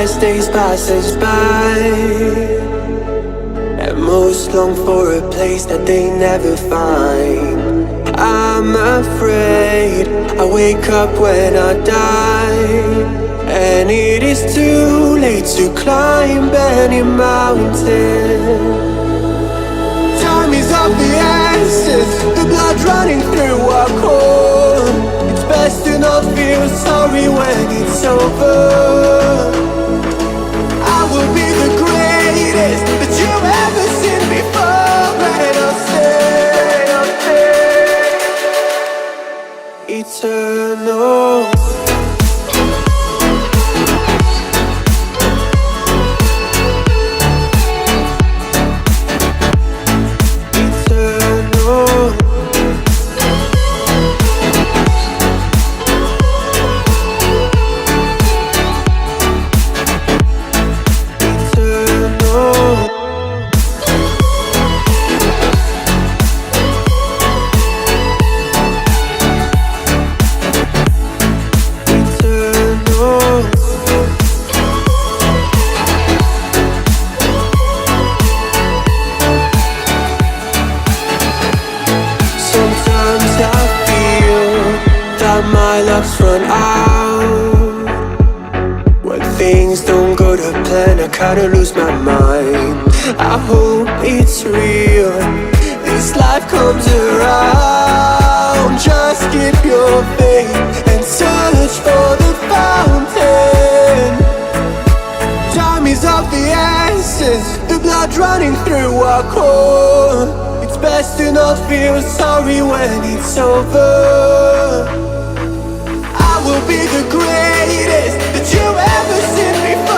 As days passes by, and most long for a place that they never find. I'm afraid I wake up when I die, and it is too late to climb any mountain. Time is of the essence, the blood running through our core. It's best to not feel sorry when it's over. I will be the greatest that you've ever seen before, and I'll stay eternal. My luck's run out. When things don't go to plan, I kinda lose my mind. I hope it's real, this life comes around. Just keep your faith and search for the fountain. Time is of the essence, the blood running through our core. It's best to not feel sorry when it's over. Will be the greatest that you've ever seen before.